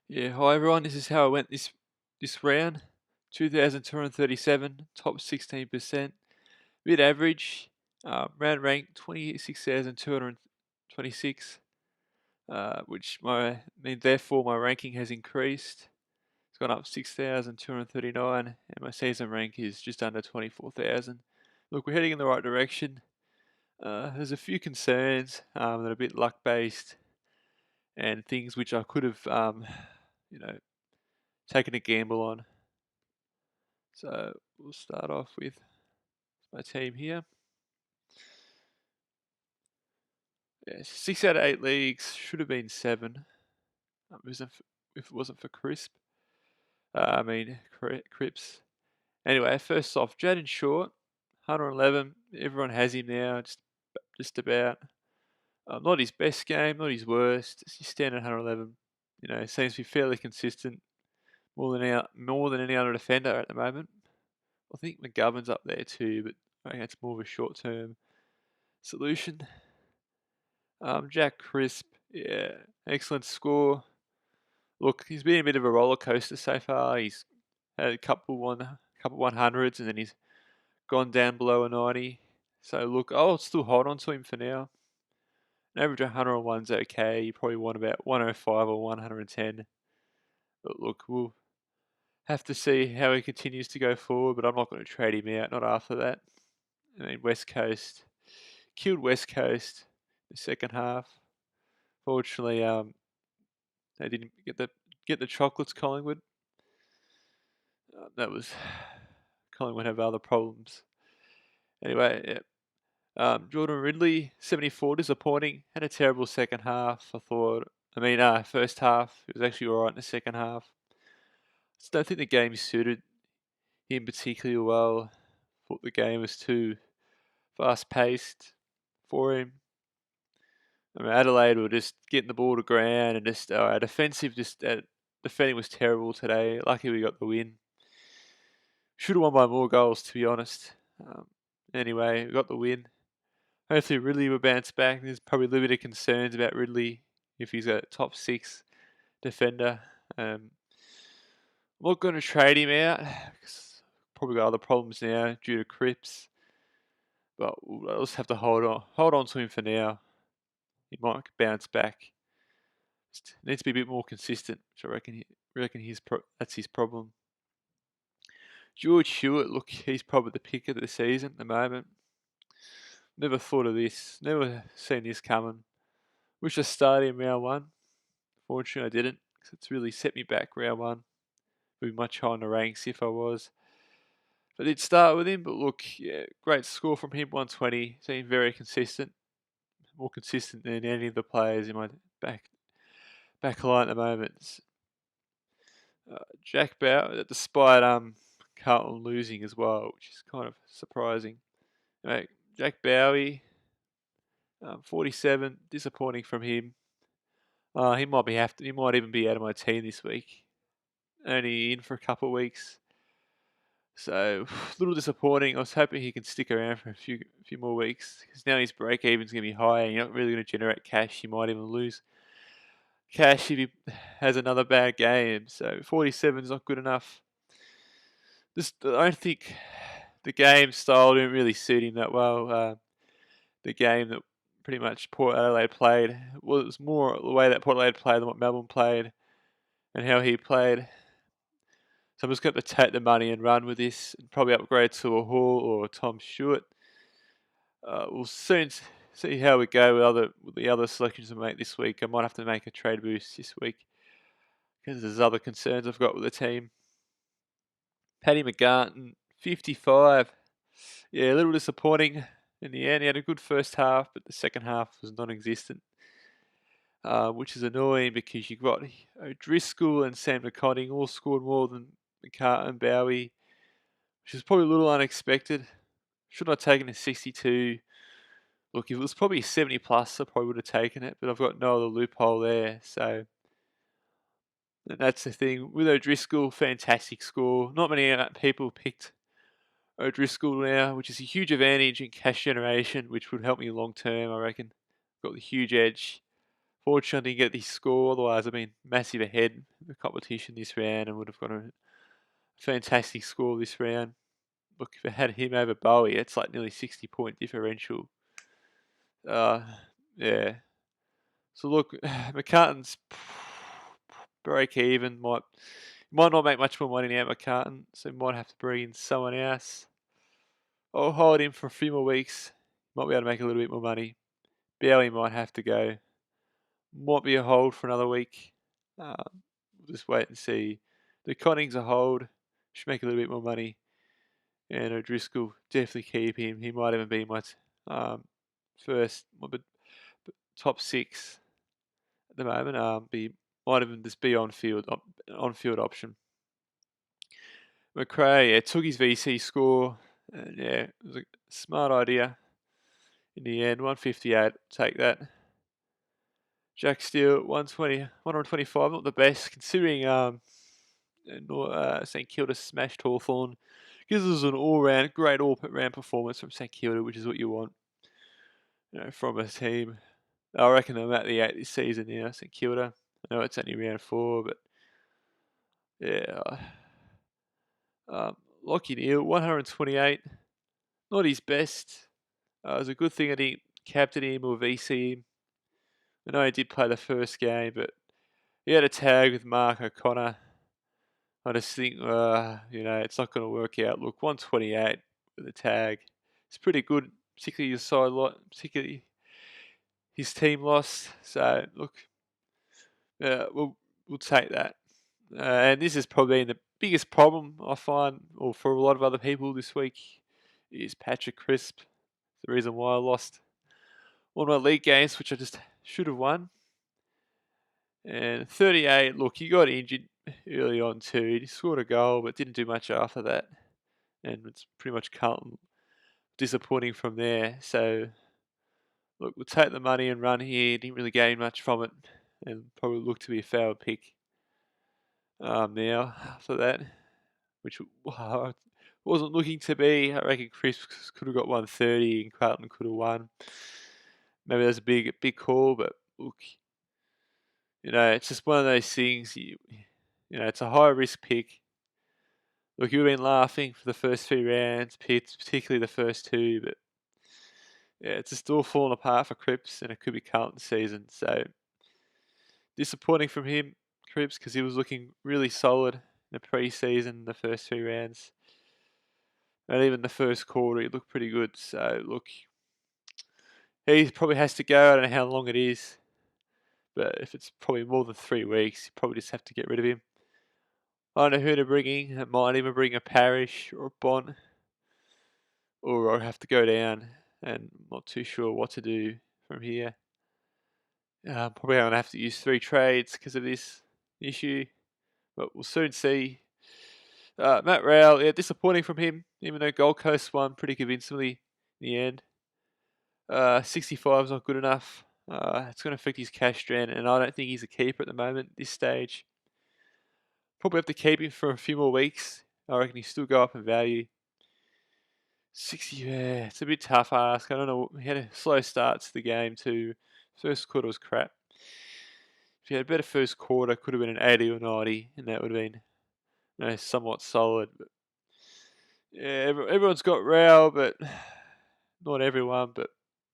Yeah, hi everyone. This is how I went this round. 2,237, top 16%, mid average, round rank 26,226, which therefore my ranking has increased. It's gone up 6,239, and my season rank is just under 24,000. Look, we're heading in the right direction. There's a few concerns that are a bit luck based and things which I could have, you know, taken a gamble on. So we'll start off with my team here. Yeah, 6 out of 8 leagues, should have been 7. If it wasn't for Cripps. Anyway, first off, Jaden Short, 111. Everyone has him now, just about. Not his best game, not his worst. It's his standard 111. Seems to be fairly consistent, more than any other defender at the moment. I think McGovern's up there too, but I think that's more of a short-term solution. Jack Crisp, yeah, excellent score. Look, he's been a bit of a roller coaster so far. He's had a couple 100s, and then he's gone down below a 90. So look, I'll still hold on to him for now. An average 101's okay. You probably want about 105 or 110. But look, we'll have to see how he continues to go forward. But I'm not going to trade him out. Not after that. West Coast killed West Coast the second half. Fortunately, they didn't get the chocolates, Collingwood. That was Collingwood have other problems. Anyway, yeah. Jordan Ridley, 74, disappointing. Had a terrible second half. First half. It was actually alright in the second half. Just don't think the game suited him particularly well. Thought the game was too fast paced for him. Adelaide were just getting the ball to ground and just defending was terrible today. Lucky we got the win. Should have won by more goals, to be honest. Anyway, we got the win. Hopefully Ridley will bounce back. There's probably a little bit of concerns about Ridley if he's a top 6 defender. I'm not going to trade him out because probably got other problems now due to Cripps. But we'll just have to hold on to him for now. He might bounce back. Just needs to be a bit more consistent, which I reckon that's his problem. George Stewart, look, he's probably the pick of the season at the moment. Never thought of this. Never seen this coming. Wish I started in round 1. Fortunately, I didn't, because it's really set me back round 1. Would be much higher in the ranks if I was. I did start with him, but look, yeah, great score from him, 120. Seemed very consistent. More consistent than any of the players in my back line at the moment. Jack Bauer, despite Carlton losing as well, which is kind of surprising. Jack Bowie, 47, disappointing from him. He might even be out of my team this week. Only in for a couple of weeks, so a little disappointing. I was hoping he can stick around for a few more weeks because now his break even's going to be high, and you're not really going to generate cash. You might even lose cash if he has another bad game. So 47 is not good enough. I don't think the game style didn't really suit him that well. The game that pretty much Port Adelaide played, it was more the way that Port Adelaide played than what Melbourne played and how he played. So I'm just going to take the money and run with this and probably upgrade to a Hall or a Tom Stewart. We'll soon see how we go with the other selections I make this week. I might have to make a trade boost this week because there's other concerns I've got with the team. Paddy McGarton, 55. Yeah, a little disappointing in the end. He had a good first half, but the second half was non-existent, which is annoying because you've got O'Driscoll and Sam McConning all scored more than McCartan and Bowie, which is probably a little unexpected. Should I have taken a 62? Look, if it was probably 70 plus, I probably would have taken it, but I've got no other loophole there. So that's the thing. With O'Driscoll, fantastic score. Not many people picked O'Driscoll now, which is a huge advantage in cash generation, which would help me long term, I reckon. Got the huge edge. Fortunately, I didn't get this score, otherwise I've been massive ahead. the competition this round and would have got a fantastic score this round. Look, if I had him over Bowie, it's like nearly 60-point differential. Yeah. So look, McCartan's break even. Might not make much more money now, McCartan, so might have to bring in someone else. I'll hold him for a few more weeks. Might be able to make a little bit more money. Bowie might have to go. Might be a hold for another week. We'll just wait and see. The Conning's a hold. Should make a little bit more money. And O'Driscoll, definitely keep him. He might even be my first, top 6 at the moment. Might even just be on-field option. McRae, took his VC score. And it was a smart idea. In the end, 158, take that. Jack Stewart, 125, not the best, considering St Kilda smashed Hawthorn. Gives us an great all-round performance from St Kilda, which is what you want, from a team. I reckon I'm at the 8 this season now, St Kilda. I know it's only round 4, but yeah. Lockie Neal, 128, not his best. It was a good thing I didn't captain him or VC him. I know he did play the first game, but he had a tag with Mark O'Connor. I just think, it's not going to work out. Look, 128 with a tag. It's pretty good, particularly his team lost. So, look, we'll take that. And this is probably the biggest problem I find, or for a lot of other people this week, is Patrick Crisp. The reason why I lost one of my league games, which I just should have won. And 38, look, he got injured early on too. He scored a goal, but didn't do much after that. And it's pretty much Carlton disappointing from there. So, look, we'll take the money and run here. Didn't really gain much from it, and probably look to be a fair pick now after that, which wasn't looking to be. I reckon Chris could have got 130 and Carlton could have won. Maybe that's a big call, but look, it's just one of those things. It's a high risk pick. Look, you've been laughing for the first 3 rounds, particularly the first 2, but yeah, it's just all falling apart for Cripps, and it could be Carlton season. So disappointing from him, Cripps, because he was looking really solid in the pre-season, the first 3 rounds, and even the first quarter, he looked pretty good. So look, he probably has to go. I don't know how long it is, but if it's probably more than 3 weeks, you probably just have to get rid of him. I don't know who to bring in. I might even bring a Parrish or a Bond, or I'll have to go down, and I'm not too sure what to do from here. Probably going to have to use 3 trades because of this issue, but we'll soon see. Matt Rowell, disappointing from him, even though Gold Coast won pretty convincingly in the end. 65 is not good enough. It's going to affect his cash strand, and I don't think he's a keeper at the moment at this stage. Probably have to keep him for a few more weeks. I reckon he'll still go up in value. 60, yeah, it's a bit tough ask. I don't know. He had a slow start to the game too. First quarter was crap. If he had a better first quarter, could have been an 80 or 90, and that would have been, somewhat solid. But yeah, everyone's got Rowell, but not everyone, but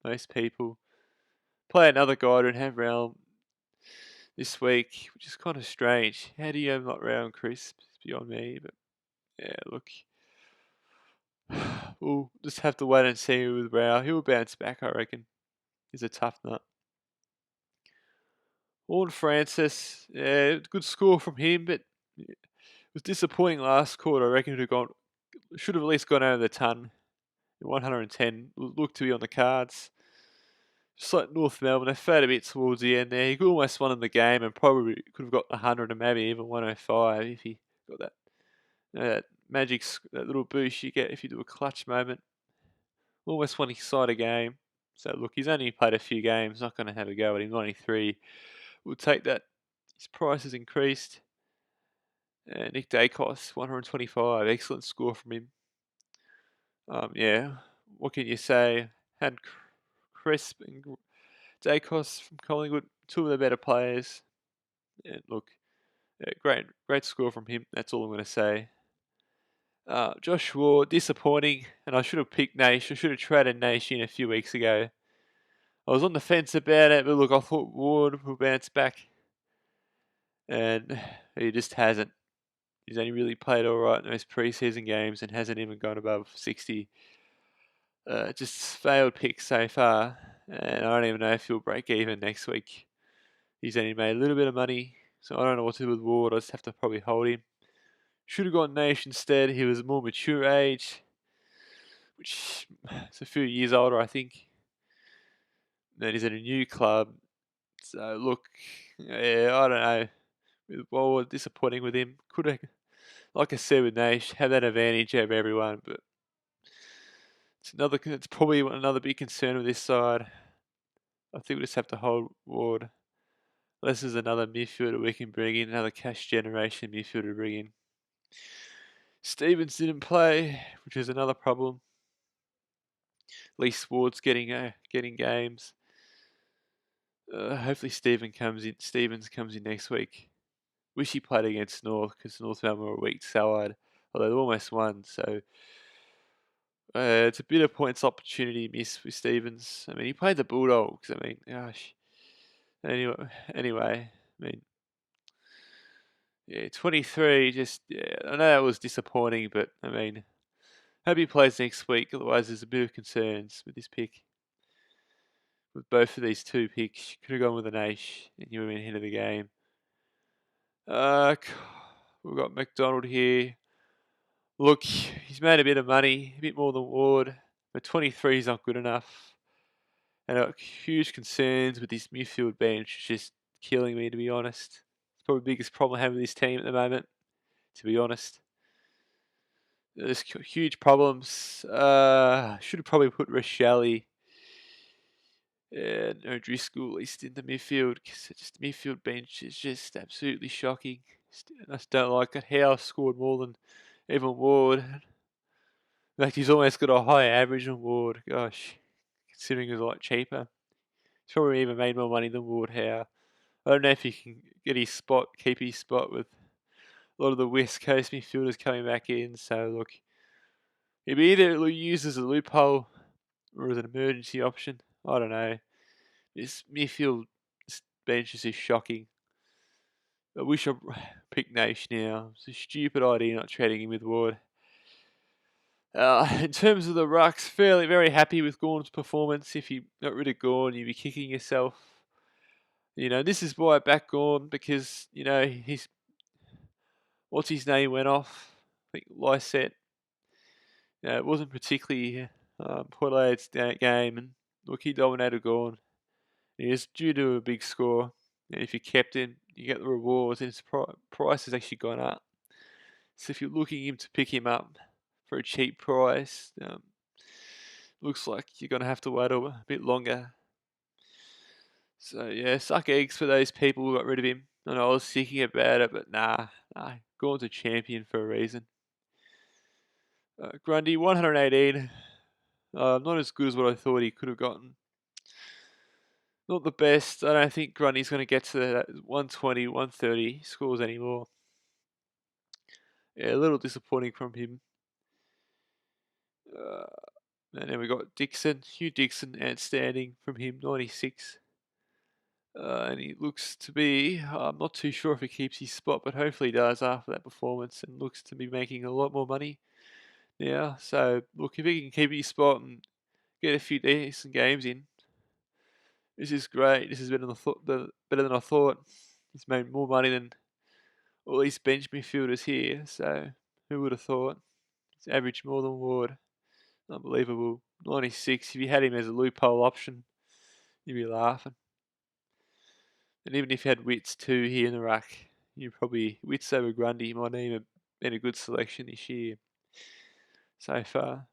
most people. Play another guy and have Rowell this week, which is kind of strange. How do you have not Rowell and Crisp? It's beyond me, but yeah, look. We'll just have to wait and see with Rowell. He'll bounce back, I reckon. He's a tough nut. Warren Francis, yeah, good score from him, but it was disappointing last quarter. I reckon should have at least gone over the ton. 110 looked to be on the cards. Just like North Melbourne, they faded a bit towards the end there. He could almost won in the game and probably could have got 100 and maybe even 105 if he got that that little boost you get if you do a clutch moment. Almost won his side a game. So look, he's only played a few games, not going to have a go at him. 93. We'll take that. His price has increased. Nick Dacos, 125. Excellent score from him. What can you say? Had Crisp and Dacos from Collingwood, 2 of the better players. And look, Great score from him. That's all I'm going to say. Josh Ward, disappointing, and I should have picked Nash. I should have traded Nash in a few weeks ago. I was on the fence about it, but look, I thought Ward would bounce back, and he just hasn't. He's only really played all right in those preseason games and hasn't even gone above 60. Just failed picks so far, and I don't even know if he'll break even next week. He's only made a little bit of money, so I don't know what to do with Ward. I just have to probably hold him. Should have gone Nash instead. He was a more mature age, which is a few years older, I think. Then he's at a new club. So look, yeah, I don't know. Well, disappointing with him. Could have, like I said with Nash, have that advantage over everyone, but it's probably another big concern with this side. I think we just have to hold Ward. Unless there's another midfielder we can bring in, another cash generation midfielder to bring in. Stevens didn't play, which is another problem. At least Ward's getting games. Hopefully Stevens comes in next week. Wish he played against North because North Melbourne were a weak side, although they almost won. So it's a bit of points opportunity miss with Stevens. I mean, he played the Bulldogs. I mean, gosh. Anyway, I mean, yeah, 23. I know that was disappointing, but I mean, hope he plays next week. Otherwise, there's a bit of concerns with this pick. With both of these two picks, you could have gone with an ace and you would have been ahead of the game. We've got McDonald here. Look, he's made a bit of money, a bit more than Ward, but 23 is not good enough. And I've got huge concerns with this midfield bench. It's just killing me, to be honest. It's probably the biggest problem I have with this team at the moment, to be honest. There's huge problems. Should have probably put Rochelle and O'Driscoll at least in the midfield, because just the midfield bench is just absolutely shocking. I just don't like it. Howe scored more than even Ward. In fact, he's almost got a higher average than Ward. Gosh, considering he's a lot cheaper. He's probably even made more money than Ward Howe. I don't know if he can keep his spot with a lot of the West Coast midfielders coming back in. So look, he'll be either used as a loophole or as an emergency option. I don't know. This midfield bench is just shocking. I wish I picked Nash now. It's a stupid idea not trading him with Ward. In terms of the rucks, very happy with Gawn's performance. If you got rid of Gawn, you'd be kicking yourself. This is why I back Gawn, because, what's his name went off. I think Lysette. It wasn't particularly Poilard's game, and look, he dominated Gawn. He was due to a big score, and if you kept him, you get the rewards, and his price has actually gone up. So if you're looking to pick him up for a cheap price, looks like you're going to have to wait a bit longer. So yeah, suck eggs for those people who got rid of him. I know I was thinking about it, but nah, Gawn's a champion for a reason. Grundy, 118. Not as good as what I thought he could have gotten. Not the best. I don't think Grundy's going to get to that 120, 130 scores anymore. Yeah, a little disappointing from him. And then we got Dixon, Hugh Dixon, outstanding from him, 96. And he looks to be, I'm not too sure if he keeps his spot, but hopefully he does after that performance, and looks to be making a lot more money now. So, look, if he can keep his spot and get a few decent games in, this is great. This is better than I thought. He's made more money than all these bench midfielders here, so who would have thought? He's averaged more than Ward. Unbelievable. 96, if you had him as a loophole option, you'd be laughing. And even if you had Wits too here in the ruck, you probably, Wits over Grundy might even have been a good selection this year so far.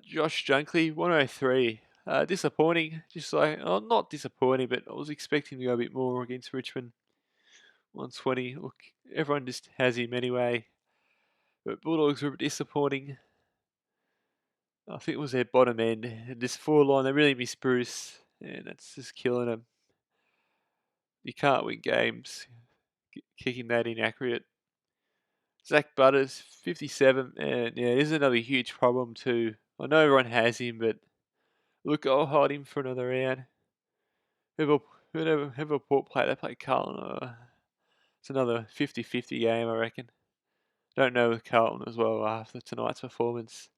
Josh Dunkley, 103. Disappointing, not disappointing, but I was expecting to go a bit more against Richmond. 120. Look, everyone just has him anyway. But Bulldogs were disappointing. I think it was their bottom end. And this forward line, they really miss Bruce. And that's just killing them. You can't win games kicking that inaccurate. Zach Butters, 57, and yeah, this is another huge problem too. I know everyone has him, but look, I'll hold him for another round. Whoever Port play, they play Carlton. It's another 50-50 game, I reckon. Don't know with Carlton as well after tonight's performance.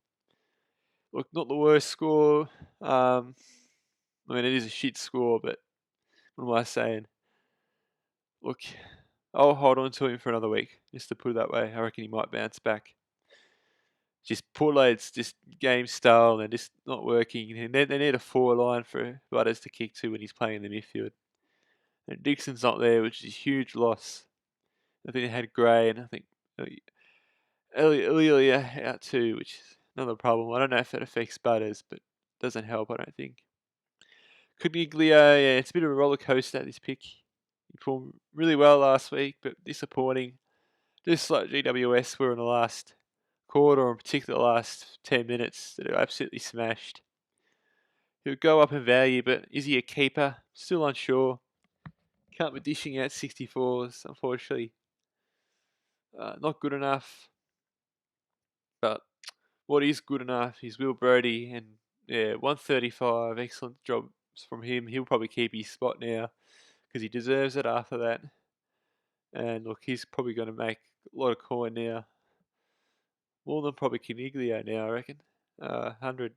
Look, not the worst score. I mean, it is a shit score, but what am I saying? Look, I'll hold on to him for another week, just to put it that way. I reckon he might bounce back. Just Port Adelaide's just game style and just not working. And they need a forward line for Butters to kick to when he's playing in the midfield. And Dixon's not there, which is a huge loss. I think they had Gray and I think Elia out too, which is another problem. I don't know if that affects Butters, but it doesn't help, I don't think. Coniglio, yeah, it's a bit of a roller coaster, this pick. He performed really well last week, but disappointing. Just like GWS were in the last quarter, and particularly the last 10 minutes, that are absolutely smashed. He'll go up in value, but is he a keeper? Still unsure. Can't be dishing out 64s, unfortunately. Not good enough. But what is good enough is Will Brodie, and yeah, 135. Excellent job from him. He'll probably keep his spot now because he deserves it after that. And look, he's probably going to make a lot of coin now. More than probably Coniglio now, I reckon. 100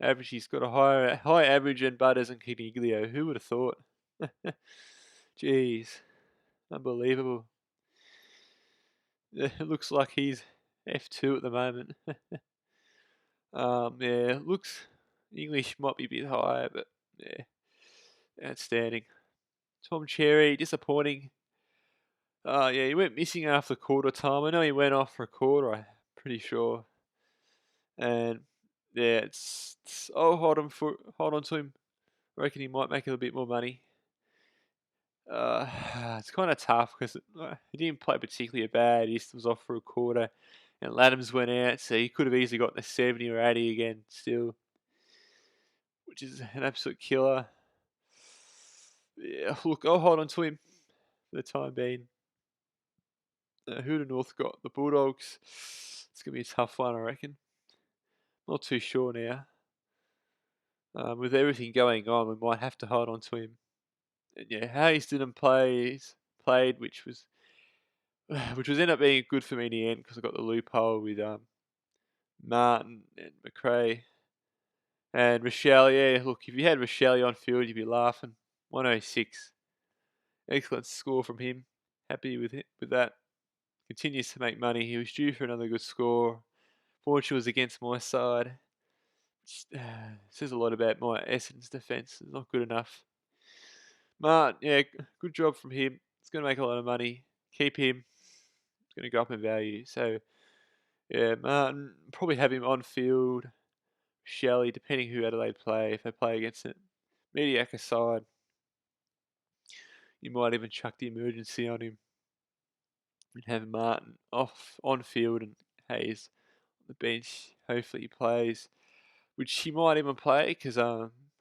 average. He's got a high average than Butters and Coniglio. Who would have thought? Jeez. Unbelievable. It looks like he's F2 at the moment. Yeah, looks English might be a bit higher, but yeah, outstanding. Tom Cherry, disappointing. Yeah, he went missing after quarter time. I know he went off for a quarter, I'm pretty sure. And yeah, I'll hold on to him. I reckon he might make a little bit more money. It's kind of tough because he didn't play particularly bad. He just was off for a quarter, and Laddams went out, so he could have easily gotten a 70 or 80 again still, which is an absolute killer. Yeah, look, I'll hold on to him for the time being. Who the North got? The Bulldogs. It's going to be a tough one, I reckon. Not too sure now. With everything going on, we might have to hold on to him. And yeah, Hayes didn't played, which was ended up being good for me in the end because I got the loophole with Martin and McRae and Rochelle. Yeah, look, if you had Rochelle on field, you'd be laughing. 106, excellent score from him. Happy with that. Continues to make money. He was due for another good score. Fortune was against my side. Which, says a lot about my Essendon's defence. It's not good enough. Martin, yeah, good job from him. It's going to make a lot of money. Keep him. It's going to go up in value. So, yeah, Martin, probably have him on field. Shelley, depending who Adelaide play. If they play against it, mediocre side, you might even chuck the emergency on him and have Martin on field and Hayes on the bench. Hopefully he plays, which he might even play because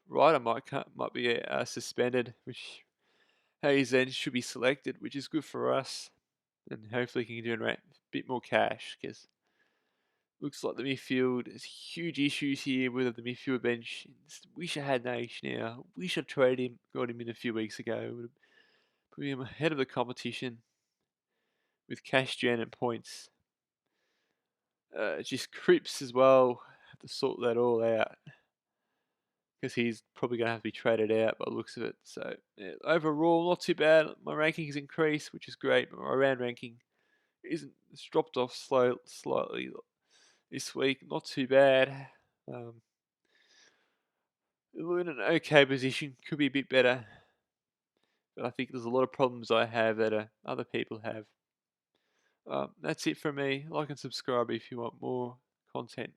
Ryder might be suspended, which Hayes then should be selected, which is good for us, and hopefully he can generate a bit more cash because looks like the midfield has huge issues here with the midfield bench. Wish I had Nash now. Wish I traded him, got him in a few weeks ago. Would have put him ahead of the competition with cash gen and points. Just Cripps as well. Have to sort that all out because he's probably going to have to be traded out by the looks of it. So yeah, overall, not too bad. My rankings increased, which is great. But my round ranking it's dropped off slightly this week. Not too bad. We're in an okay position. Could be a bit better. But I think there's a lot of problems I have that other people have. That's it from me. Like and subscribe if you want more content.